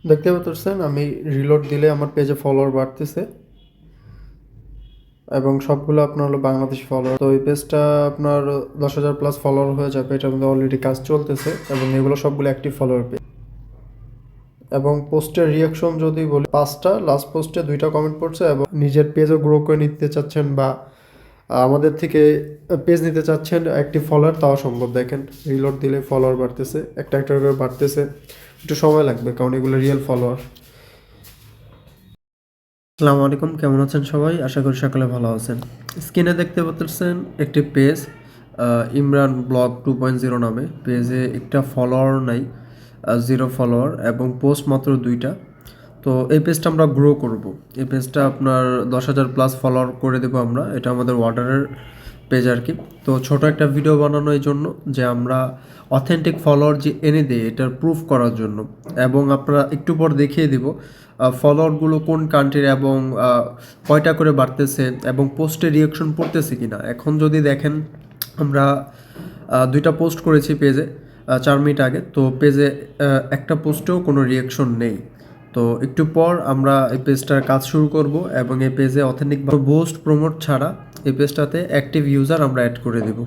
দেখতে পাচ্ছেন আমি রিলোড দিলে আমার পেজে ফলোয়ার বাড়তেছে এবং সবগুলো আপনার হলো বাংলাদেশি ফলোয়ার। তো এই পেজটা আপনার 10,000 প্লাস ফলোয়ার হয়ে যাবে। এটার মধ্যে অলরেডি কাজ চলতেছে এবং এগুলো সবগুলো অ্যাক্টিভ ফলোয়ার পেজ। এবং পোস্টের রিয়াকশন যদি বলি, 5টা লাস্ট পোস্টে 2টা কমেন্ট পড়ছে এবং নিজের পেজও গ্রো করে নিতে চাচ্ছেন বা আমাদের থেকে পেজ নিতে চাচ্ছেন অ্যাক্টিভ ফলোয়ার, তাও সম্ভব। দেখেন রিলোড দিলে ফলোয়ার বাড়তেছে, একটা একটা করে বাড়তেছে। একটু সময় লাগবে কারণ এগুলো রিয়েল ফলোয়ার। আসসালামু আলাইকুম, কেমন আছেন সবাই? আশা করি সকালে ভালো আছেন। স্ক্রিনে দেখতে পাচ্ছেন একটি পেজ, ইমরান ব্লগ 2.0 নামে। পেজে একটা ফলোয়ার নাই, 0 ফলোয়ার এবং পোস্ট মাত্র 2টা। তো এই পেজটা আমরা গ্রো করব। এই পেজটা আপনার 10,000 প্লাস ফলোয়ার করে দেবো আমরা। এটা আমাদের অর্ডারের পেজ আর কি। তো ছোট একটা ভিডিও বানানো এই জন্য যে আমরা অথেন্টিক ফলোয়ার যে এনে দিই এটার প্রুফ করার জন্য, এবং আপনারা একটু পর দেখিয়ে দিব ফলোয়ারগুলো কোন কান্ট্রির এবং কয়টা করে বাড়তেছে এবং পোস্টে রিয়াকশন পড়তেছে কিনা। এখন যদি দেখেন আমরা 2টা পোস্ট করেছি পেজে 4 মিনিট আগে, তো পেজে একটা পোস্টেও কোনো রিয়াকশন নেই। তো একটু পর আমরা এই পেজটার কাজ শুরু করব এবং এই পেজে অথেন্টিক বুস্ট প্রমোট ছাড়া এই পেজটাতে অ্যাক্টিভ ইউজার আমরা অ্যাড করে দেব।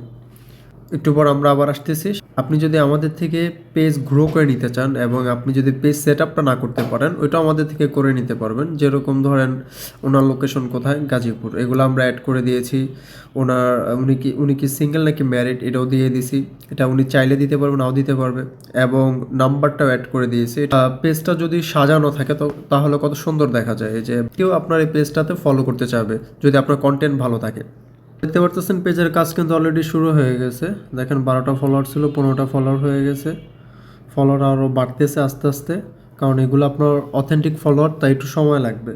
একটু পর আমরা আবার আসতেছি। আপনি যদি আমাদের থেকে পেজ গ্রো করে নিতে চান এবং আপনি যদি পেজ সেট আপটা না করতে পারেন, ওইটাও আমাদের থেকে করে নিতে পারবেন। যেরকম ধরেন ওনার লোকেশন কোথায়, গাজীপুর, এগুলো আমরা অ্যাড করে দিয়েছি। উনি কি সিঙ্গেল নাকি ম্যারিড এটাও দিয়ে দিছি। এটা উনি চাইলে দিতে পারবে, নাও দিতে পারবে, এবং নাম্বারটাও অ্যাড করে দিয়েছি। পেজটা যদি সাজানো থাকে তো তাহলে কত সুন্দর দেখা যায় যে কেউ আপনার এই পেজটাতে ফলো করতে চাবে যদি আপনার কন্টেন্ট ভালো থাকে। দেখতে পারতেছেন পেজের কাজ কিন্তু অলরেডি শুরু হয়ে গেছে। দেখেন 12টা ফলোয়ার ছিল, 15টা ফলোয়ার হয়ে গেছে। ফলোয়ার আরও বাড়তেছে আস্তে আস্তে, কারণ এগুলো আপনার অথেন্টিক ফলোয়ার, তাই একটু সময় লাগবে।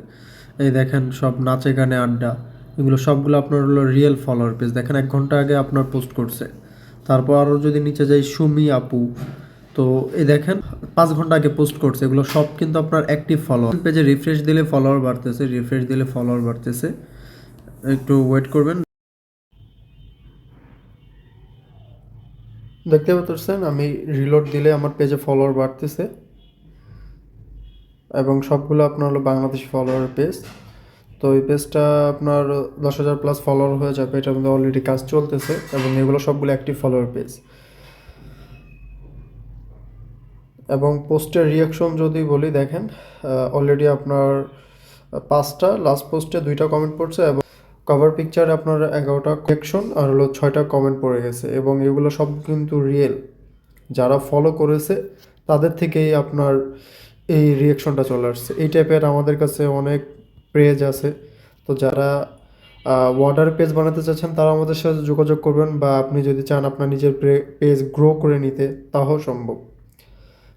এই দেখেন সব নাচে গানে আড্ডা, এগুলো সবগুলো আপনার হলো রিয়েল ফলোয়ার পেজ। দেখেন 1 ঘন্টা আগে আপনার পোস্ট করছে। তারপর আরও যদি নিচে যাই, সুমি আপু, তো এই দেখেন 5 ঘন্টা আগে পোস্ট করছে। এগুলো সব কিন্তু আপনার অ্যাক্টিভ ফলোয়ার। পেজে রিফ্রেশ দিলে ফলোয়ার বাড়তেছে, রিফ্রেশ দিলে ফলোয়ার বাড়তেছে। একটু ওয়েট করবেন। দেখতে পাচ্ছেন আমি রিলোড দিলে আমার পেজে ফলোয়ার বাড়তেছে এবং সবগুলো আপনার হলো বাংলাদেশি ফলোয়ার পেজ। তো এই পেজটা আপনার 10,000 প্লাস ফলোয়ার হয়ে যাবে। এটার মধ্যে অলরেডি কাজ চলতেছে এবং এগুলো সবগুলো অ্যাক্টিভ ফলোয়ার পেজ। এবং পোস্টের রিয়াকশন যদি বলি, দেখেন অলরেডি আপনার 5টা লাস্ট পোস্টে 2টা কমেন্ট পড়ছে এবং কভার পিকচারে আপনার 11টা রিয়াকশন আর হলো 6টা কমেন্ট পড়ে গেছে এবং এগুলো সব কিন্তু রিয়েল। যারা ফলো করেছে তাদের থেকেই আপনার এই রিয়াকশনটা চলে আসছে। এই টাইপের আমাদের কাছে অনেক পেজ আছে। তো যারা অর্ডার পেজ বানাতে চাচ্ছেন তারা আমাদের সাথে যোগাযোগ করবেন, বা আপনি যদি চান আপনার নিজের পেজ গ্রো করে নিতে, তাও সম্ভব।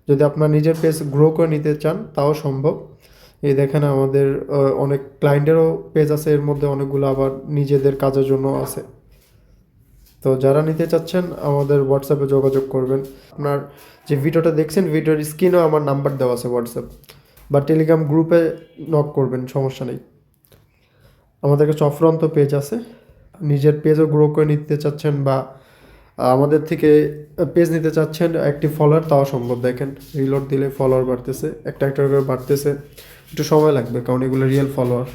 যদি আপনার নিজের পেজ গ্রো করে নিতে চান তাও সম্ভব। এই দেখেন আমাদের অনেক ক্লায়েন্টেরও পেজ আছে, এর মধ্যে অনেকগুলো আবার নিজেদের কাজের জন্য আছে। তো যারা নিতে চাচ্ছেন আমাদের হোয়াটসঅ্যাপে যোগাযোগ করবেন। আপনার যে ভিডিওটা দেখছেন ভিডিওর স্ক্রিনেও আমার নাম্বার দেওয়া আছে হোয়াটসঅ্যাপ বা টেলিগ্রাম গ্রুপে নক করবেন, সমস্যা নেই। আমাদের কাছে অফুরন্ত পেজ আছে। নিজের পেজও গ্রো করে নিতে চাচ্ছেন বা আমাদের থেকে পেজ নিতে চাচ্ছেন অ্যাক্টিভ ফলোয়ার, তাও সম্ভব। দেখেন রিলোড দিলে ফলোয়ার বাড়তেছে, একটা একটা করে বাড়তেছে। একটু সময় লাগবে কারণ এগুলো রিয়েল ফলোয়ার।